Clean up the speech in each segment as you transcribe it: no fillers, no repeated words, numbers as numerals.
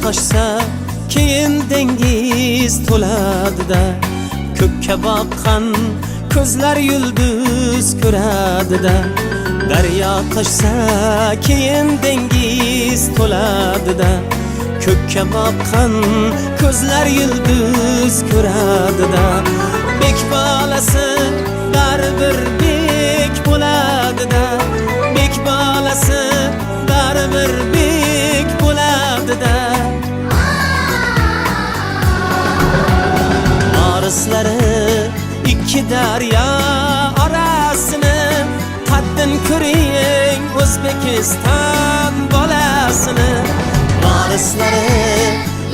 toshsa keyin dengiz to'ladida, ko'kka boqqan ko'zlar yulduz ko'radida. Daryo toshsa keyin dengiz to'ladida, ko'kka boqqan ko'zlar yulduz ko'radida. Bek bolasi baribir bek bo'ladida, bek bolasi baribir bek bo'ladida. Orislari ikki daryo orasini, qaddin ko'ring O'zbekiston bolasini. Orislari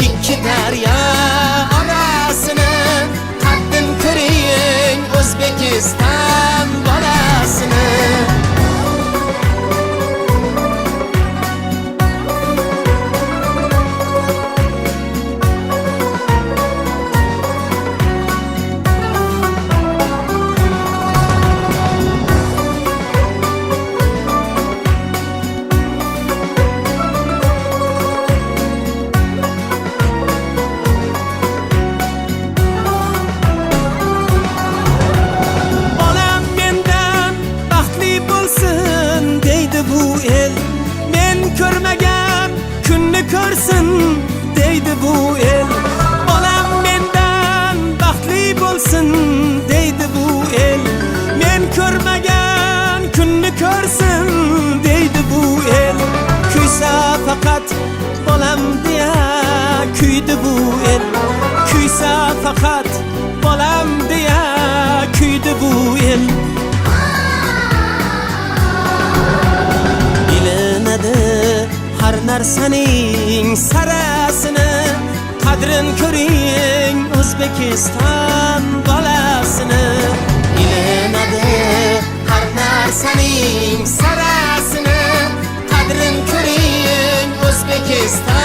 ikki daryo orasini, qaddin ko'ring O'zbekiston bolasini. Ko'rmagan kunni ko'rsin deydi bu el. Bolam mendan baxtli bo'lsin deydi bu el. Men ko'rmagan kunni ko'rsin deydi bu el. Kuysa faqat bolam deya kuydi bu el. Kuysa faqat bolam deya kuydi bu el. Har narsaning sarasini, qadrin ko'ring O'zbekiston bolasini. Bilinadi har narsaning sarasini, qadrin ko'ring O'zbekiston